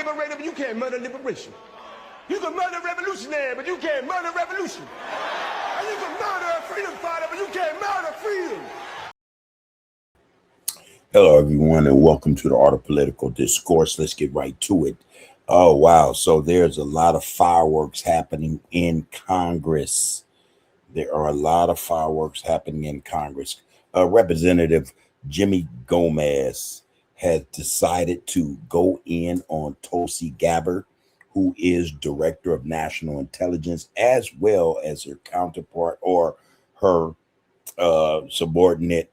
liberator, but you can't murder liberation. You can murder revolutionary, but you can't murder revolution. And you can murder a freedom fighter, but you can't murder freedom. Hello, everyone, and welcome to the Art of Political Discourse. Let's get right to it. Oh, wow. So there's a lot of fireworks happening in Congress. There are a lot of fireworks happening in Congress. Representative Jimmy Gomez has decided to go in on Tulsi Gabbard, who is Director of National Intelligence, as well as her counterpart or her subordinate,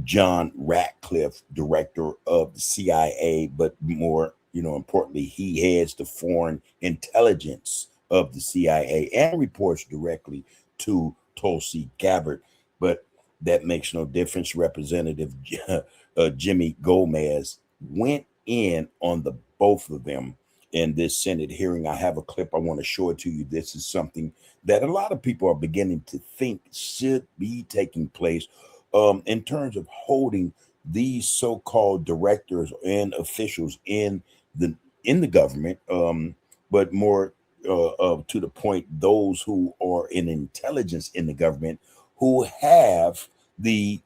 John Ratcliffe, Director of the CIA, but more, importantly, he heads the foreign intelligence of the CIA and reports directly to Tulsi Gabbard. But that makes no difference. Representative Jimmy Gomez went in on the both of them in this Senate hearing. I have a clip. I want to show it to you. This is something that a lot of people are beginning to think should be taking place in terms of holding these so-called directors and officials in the government, but more to the point, those who are in intelligence in the government who have the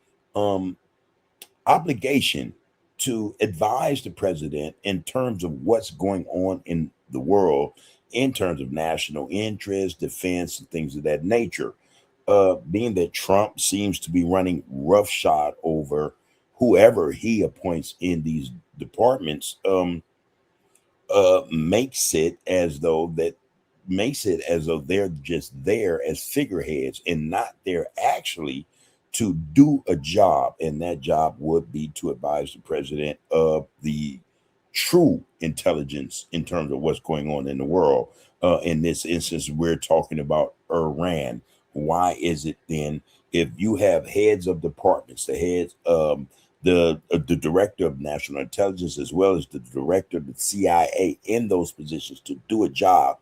obligation to advise the president in terms of what's going on in the world, in terms of national interest, defense, and things of that nature. Being that Trump seems to be running roughshod over whoever he appoints in these departments, makes it as though they're just there as figureheads and not there actually to do a job. And that job would be to advise the president of the true intelligence in terms of what's going on in the world. In this instance, we're talking about Iran. Why is it then, if you have heads of departments, the heads the director of national intelligence, as well as the director of the CIA in those positions to do a job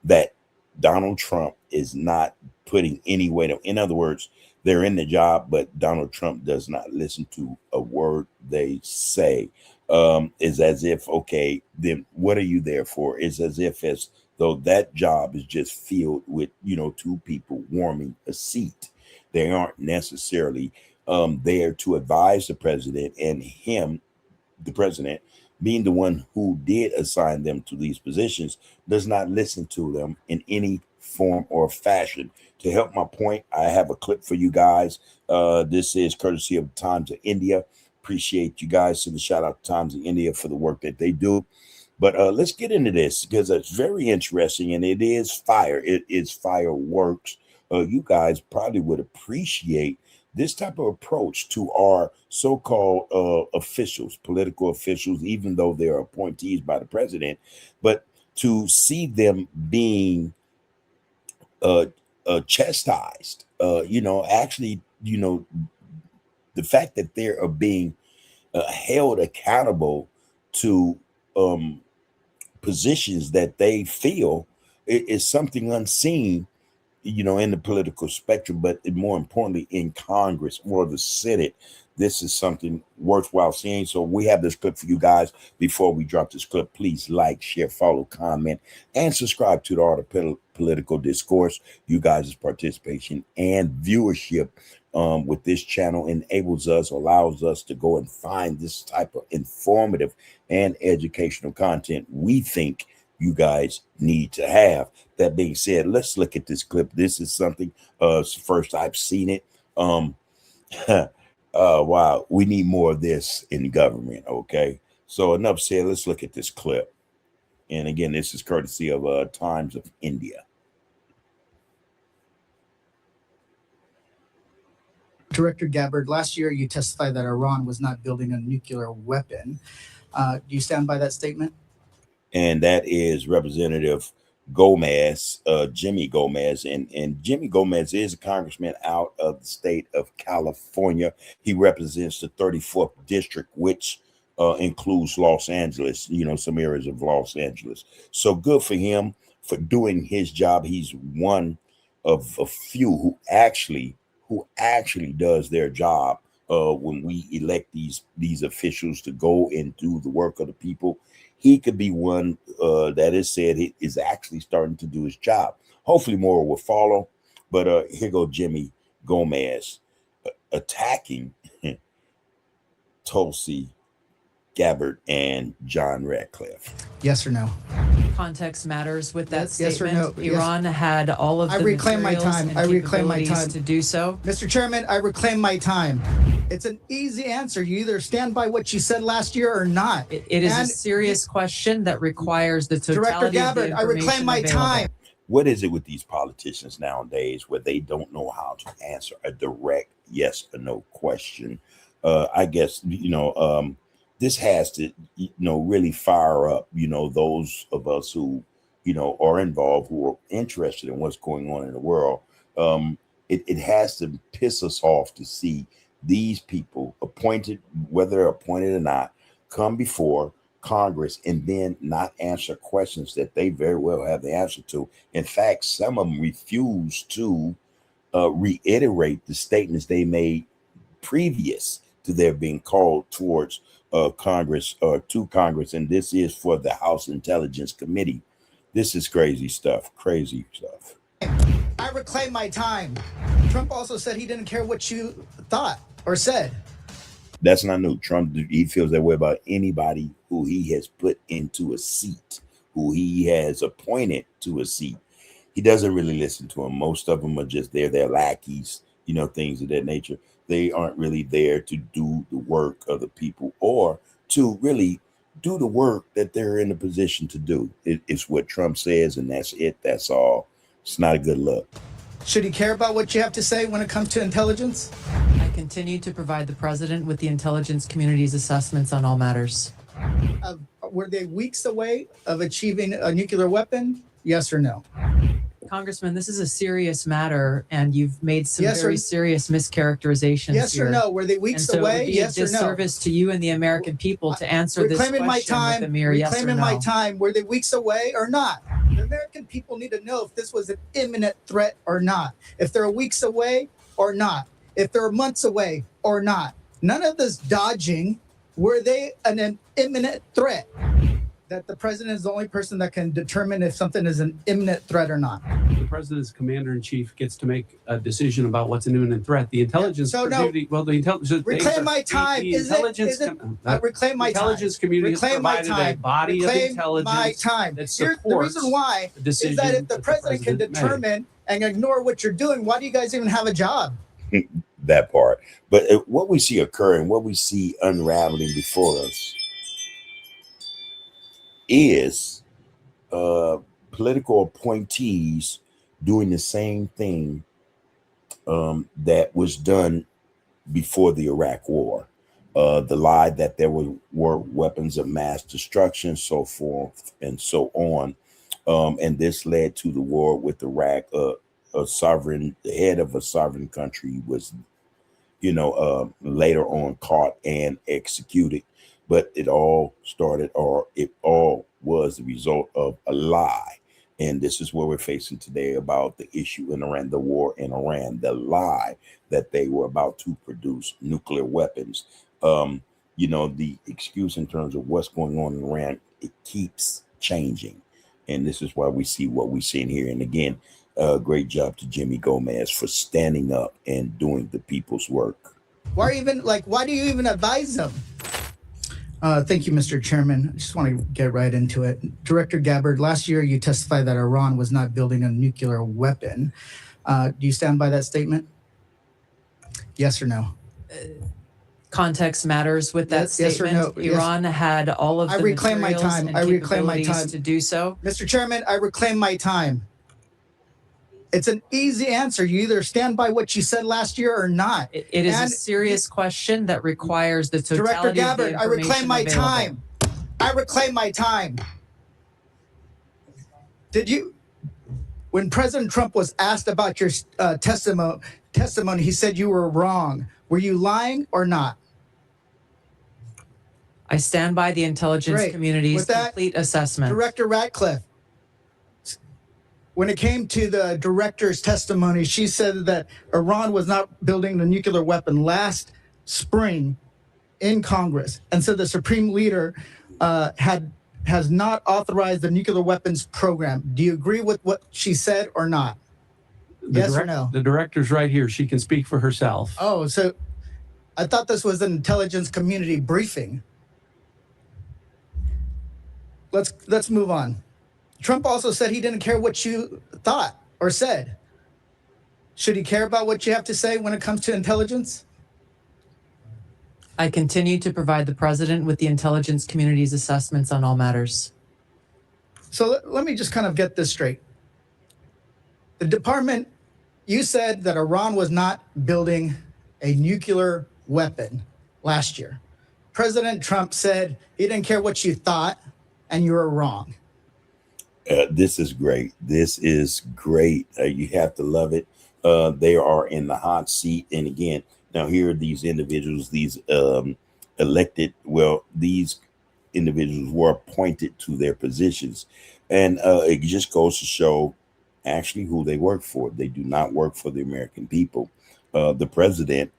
that Donald Trump is not putting any weight on? In other words, they're in the job, but Donald Trump does not listen to a word they say. Is as if, okay, then what are you there for? It's as if though that job is just filled with, two people warming a seat. They aren't necessarily there to advise the president, and him, the president, being the one who did assign them to these positions, does not listen to them in any form or fashion. To help my point, I have a clip for you guys. This is courtesy of Times of India. Appreciate you guys. Send a shout out to Times of India for the work that they do. But let's get into this because it's very interesting, and it is fire. It is fireworks. You guys probably would appreciate this type of approach to our so-called officials, political officials, even though they're appointees by the president, but to see them being chastised, actually, the fact that they are being held accountable to positions that they feel is something unseen, in the political spectrum, but more importantly in Congress or the Senate. This is something worthwhile seeing. So we have this clip for you guys. Before we drop this clip, please like, share, follow, comment, and subscribe to the Art of Political Discourse. You guys' participation and viewership with this channel allows us to go and find this type of informative and educational content we think you guys need to have. That being said, let's look at this clip. This is something first I've seen it. Wow, we need more of this in government. Okay, so enough said. Let's look at this clip. And again, this is courtesy of Times of India. Director Gabbard, last year you testified that Iran was not building a nuclear weapon. Do you stand by that statement? And that is Representative Gomez, Jimmy Gomez. And Jimmy Gomez is a congressman out of the state of California. He represents the 34th district, which includes Los Angeles, some areas of Los Angeles. So good for him for doing his job. He's one of a few who actually does their job when we elect these officials to go and do the work of the people, he could be one that is said he is actually starting to do his job. Hopefully more will follow. But here go Jimmy Gomez attacking Tulsi Gabbard and John Ratcliffe. Yes or no? Context matters with that Yes or statement. no? Iran had all of the I reclaim my materials time. and I reclaim my capabilities time. to do so. Mr. Chairman, I reclaim my time. It's an easy answer. You either stand by what you said last year or not. It is a And serious question that requires the Director totality of the Gabbard, I information reclaim my available. time. What is it with these politicians nowadays where they don't know how to answer a direct yes or no question? I guess, this has to, really fire up, those of us who, are involved, who are interested in what's going on in the world. It has to piss us off to see these people appointed, whether they're appointed or not, come before Congress and then not answer questions that they very well have the answer to. In fact, some of them refuse to reiterate the statements they made previous to their being called towards Congress or to Congress. And this is for the House Intelligence Committee. This is crazy stuff. I reclaim my time. Trump also said he didn't care what you thought or said. That's not new. Trump, he feels that way about anybody who he has put into a seat, who he has appointed to a seat. He doesn't really listen to them. Most of them are just there. They're lackeys, things of that nature. They aren't really there to do the work of the people or to really do the work that they're in a position to do. It's what Trump says, and that's it. That's all. It's not a good look. Should he care about what you have to say when it comes to intelligence? I continue to provide the president with the intelligence community's assessments on all matters. Were they weeks away of achieving a nuclear weapon? Yes or no? Congressman, this is a serious matter, and you've made some Yes or- very serious mischaracterizations Yes here. or no? Were they And weeks so it away? would be Yes a or no? disservice to you and the American people to answer this Reclaiming question my with a time. mere yes or Reclaiming no. my time. Were they weeks away or not? The American people need to know if this was an imminent threat or not. If they're weeks away or not. If they're months away or not. None of this dodging. Were they an imminent threat? That the president is the only person that can determine if something is an imminent threat or not. The president's commander-in-chief gets to make a decision about what's an imminent threat. The intelligence community, the intelligence. Reclaim my time. Reclaim my time. Intelligence community has Reclaim my provided a time. body of Reclaim intelligence my time. that Here, the supports reason why the decision is that if the that president can made. determine and ignore what you're doing, why do you guys even have a job? That part. But what we see occurring, what we see unraveling before us is political appointees doing the same thing that was done before the Iraq War. The lie that there were weapons of mass destruction, so forth and so on. And this led to the war with Iraq. The head of a sovereign country was, later on caught and executed. But it all was the result of a lie. And this is what we're facing today about the issue in Iran, the war in Iran, the lie that they were about to produce nuclear weapons. The excuse in terms of what's going on in Iran, it keeps changing. And this is why we see what we're seeing here. And again, great job to Jimmy Gomez for standing up and doing the people's work. Why do you even advise them? Thank you, Mr. Chairman. I just want to get right into it. Director Gabbard, last year you testified that Iran was not building a nuclear weapon. Do you stand by that statement? Yes or no? Context matters with that Yes or statement. no? Yes. Iran had all of the I reclaim my materials time. and I reclaim my capabilities time. to do so. Mr. Chairman, I reclaim my time. It's an easy answer. You either stand by what you said last year or not. It is a And serious question that requires the Director totality of the Gabbard, I information reclaim my available. time. I reclaim my time. When President Trump was asked about your testimony, he said you were wrong. Were you lying or not? I stand by the intelligence Great. community's With that, complete assessment. Director Ratcliffe, when it came to the director's testimony, she said that Iran was not building the nuclear weapon. Last spring in Congress and said the Supreme Leader has not authorized the nuclear weapons program. Do you agree with what she said or not? Yes or no? The director's right here. She can speak for herself. Oh, so I thought this was an intelligence community briefing. Let's move on. Trump also said he didn't care what you thought or said. Should he care about what you have to say when it comes to intelligence? I continue to provide the president with the intelligence community's assessments on all matters. So let me just kind of get this straight. The department, you said that Iran was not building a nuclear weapon last year. President Trump said he didn't care what you thought, and you were wrong. This is great. This is great. You have to love it. They are in the hot seat. And again, now here are these individuals, these elected, these individuals were appointed to their positions. And it just goes to show actually who they work for. They do not work for the American people. The president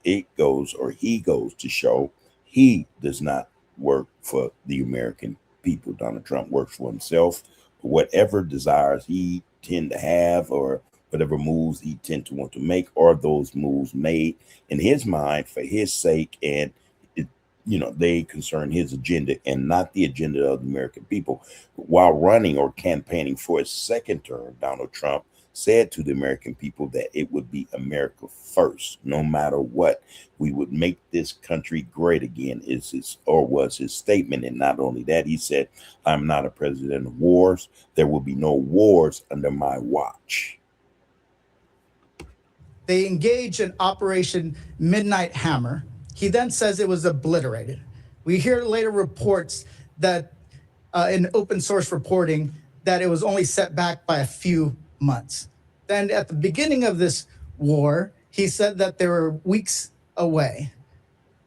he goes to show he does not work for the American people. Donald Trump works for himself. Whatever desires he tend to have, or whatever moves he tend to want to make, are those moves made in his mind for his sake, and they concern his agenda and not the agenda of the American people. While running or campaigning for his second term, Donald Trump said to the American people that it would be America first, no matter what. We would make this country great again, was his statement. And not only that, he said, I'm not a president of wars. There will be no wars under my watch. They engaged in Operation Midnight Hammer. He then says it was obliterated. We hear later reports that in open source reporting that it was only set back by a few months. Then at the beginning of this war, he said that they were weeks away.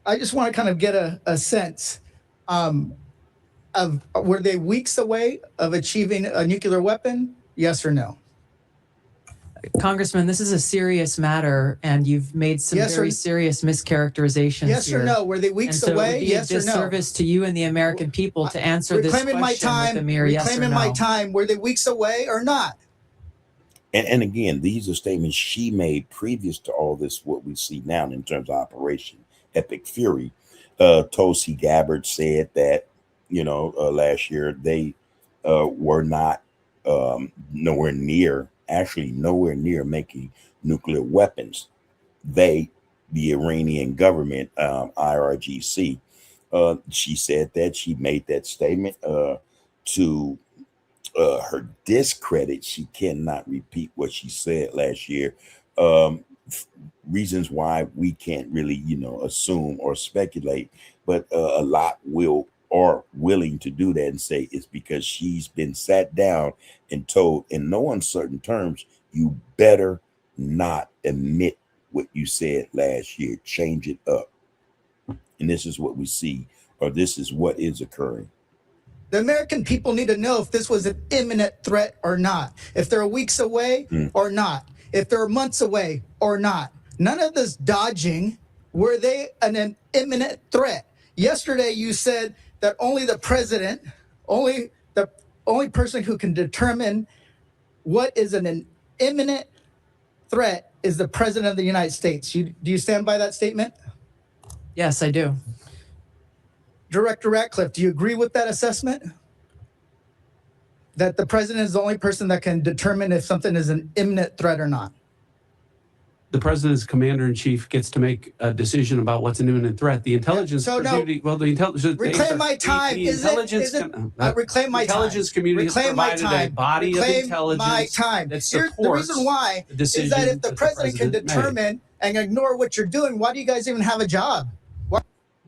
I just want to kind of get a sense of, were they weeks away of achieving a nuclear weapon? Yes or no? Congressman, this is a serious matter, and you've made some very serious mischaracterizations. Yes here. Or no? Were they weeks away? Yes or no? It would be a disservice to you and the American people to answer this question with a mere yes or no. Reclaiming my time. Were they weeks away or not? And again, these are statements she made previous to all this, what we see now in terms of Operation Epic Fury. Tulsi Gabbard said that, last year they were not nowhere near making nuclear weapons. The Iranian government, IRGC, she said that she made that statement to her discredit. She cannot repeat what she said last year. Reasons why we can't really, assume or speculate, but a lot are willing to do that and say it's because she's been sat down and told in no uncertain terms, you better not admit what you said last year. Change it up. And this is what we see, or this is what is occurring. The American people need to know if this was an imminent threat or not, if they're weeks away or not, if they're months away or not. None of this dodging. Were they an imminent threat? Yesterday, you said that only the president, the only person who can determine what is an imminent threat is the president of the United States. Do you stand by that statement? Yes, I do. Director Ratcliffe, do you agree with that assessment? That the president is the only person that can determine if something is an imminent threat or not? The president's commander-in-chief gets to make a decision about what's an imminent threat. The intelligence community, the intelligence. Reclaim my time. Reclaim my time. Intelligence community has provided a body of intelligence my time. that supports the reason why the decision is that if the president can determine and ignore what you're doing, why do you guys even have a job?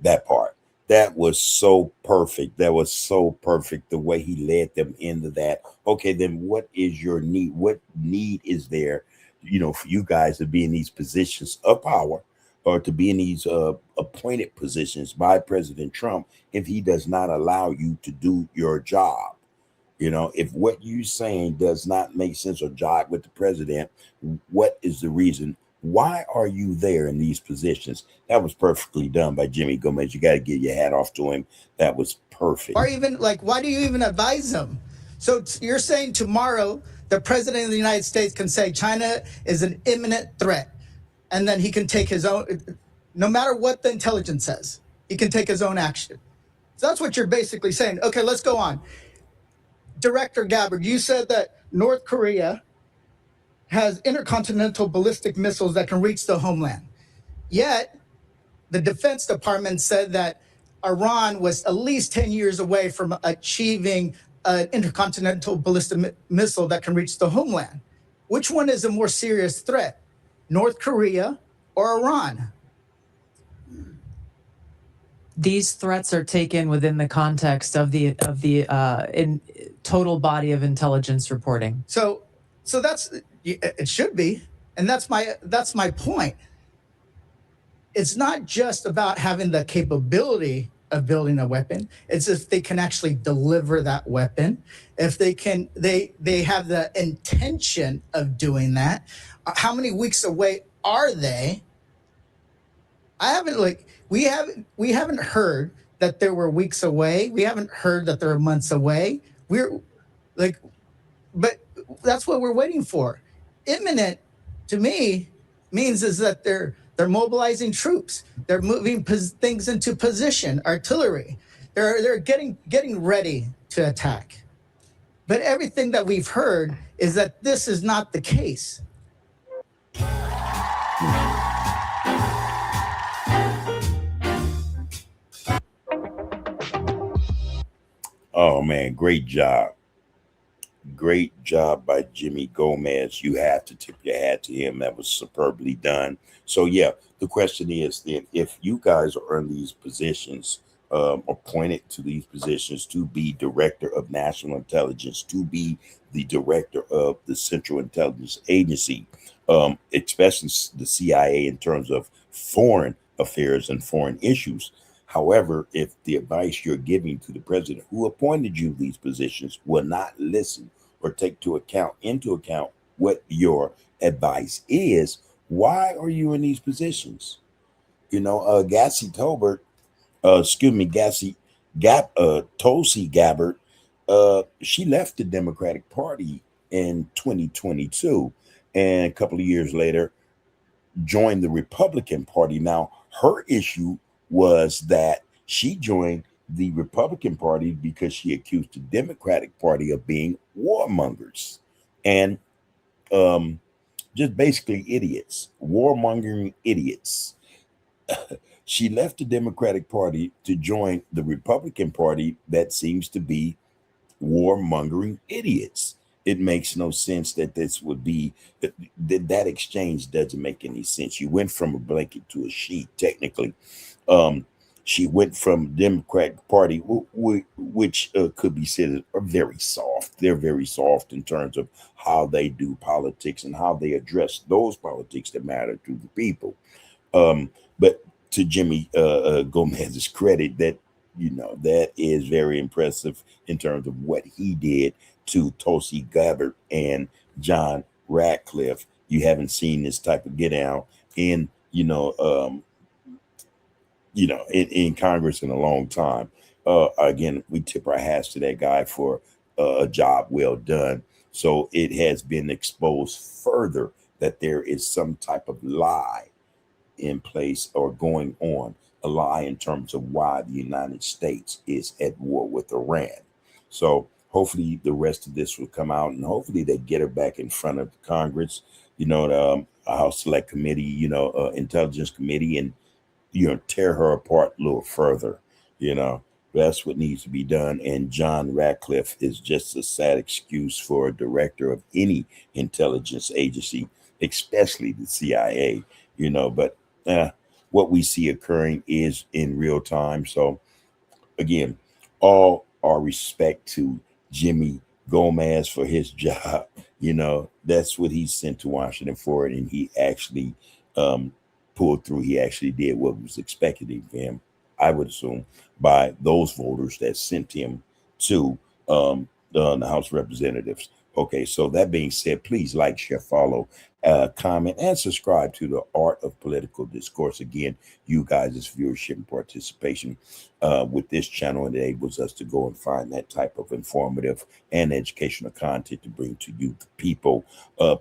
That part. That was so perfect. That was so perfect, the way he led them into that. Okay, then what is your need? What need is there, for you guys to be in these positions of power, or to be in these appointed positions by President Trump, if he does not allow you to do your job? If what you're saying does not make sense or jive with the president, what is the reason Why are you there in these positions? That was perfectly done by Jimmy Gomez. You got to give your hat off to him. That was perfect. Or even like, why do you even advise him? So you're saying tomorrow the president of the United States can say China is an imminent threat, and then he can take his own, no matter what the intelligence says, he can take his own action. So that's what you're basically saying. Okay, let's go on. Director Gabbard, you said that North Korea has intercontinental ballistic missiles that can reach the homeland. Yet, the Defense Department said that Iran was at least 10 years away from achieving an intercontinental ballistic missile that can reach the homeland. Which one is a more serious threat, North Korea or Iran? These threats are taken within the context of the in total body of intelligence reporting. So that's, it should be, and that's my point. It's not just about having the capability of building a weapon. It's if they can actually deliver that weapon, if they can, they have the intention of doing that. How many weeks away are they? We haven't heard that there were weeks away. We haven't heard that there are months away. But that's what we're waiting for. Imminent, to me, means is that they're mobilizing troops. They're moving things into position, artillery. They're getting ready to attack. But everything that we've heard is that this is not the case. Oh man, great job. Great job by Jimmy Gomez. You have to tip your hat to him. That was superbly done. So yeah, the question is then, if you guys are in these positions, appointed to these positions to be director of national intelligence, to be the director of the Central Intelligence Agency, especially the CIA in terms of foreign affairs and foreign issues. However, if the advice you're giving to the president who appointed you these positions will not listen or take into account what your advice is, why are you in these positions? Tulsi Gabbard, she left the Democratic Party in 2022, and a couple of years later joined the Republican Party. Now, her issue was that she joined the Republican Party because she accused the Democratic Party of being warmongers and just basically idiots, warmongering idiots. She left the Democratic Party to join the Republican Party that seems to be warmongering idiots. It makes no sense that this would be that exchange doesn't make any sense. You went from a blanket to a sheet, technically. She went from Democratic Party, which could be said are very soft. They're very soft in terms of how they do politics and how they address those politics that matter to the people. But to Jimmy Gomez's credit, that is very impressive in terms of what he did to Tulsi Gabbard and John Ratcliffe. You haven't seen this type of get out in in Congress in a long time. Again, we tip our hats to that guy for a job well done. So it has been exposed further that there is some type of lie in place or going on, a lie in terms of why the United States is at war with Iran. So hopefully the rest of this will come out, and hopefully they get her back in front of Congress, the House Select Committee, Intelligence Committee, and tear her apart a little further. That's what needs to be done. And John Ratcliffe is just a sad excuse for a director of any intelligence agency, especially the CIA. But what we see occurring is in real time. So again, all our respect to Jimmy Gomez for his job. That's what he's sent to Washington for, and he actually pulled through. He actually did what was expected of him, I would assume, by those voters that sent him to the House of Representatives. Okay, so that being said, please like, share, follow, comment, and subscribe to the Art of Political Discourse. Again, you guys' viewership and participation with this channel enables us to go and find that type of informative and educational content to bring to you, the people.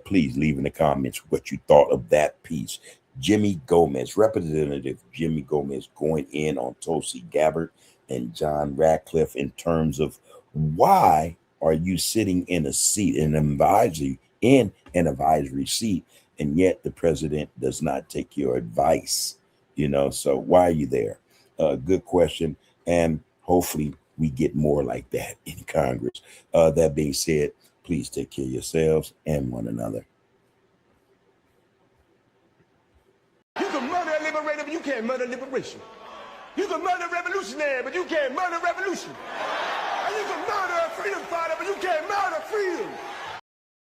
Please leave in the comments what you thought of that piece. Jimmy Gomez, Representative Jimmy Gomez, going in on Tulsi Gabbard and John Ratcliffe in terms of why are you sitting in a seat, in an advisory seat, and yet the president does not take your advice? You know, so why are you there? Good question, and hopefully we get more like that in Congress. That being said, please take care of yourselves and one another. You can murder a liberator, but you can't murder liberation. You can murder a revolutionary, but you can't murder revolution. And you can murder a freedom fighter, but you can't murder freedom.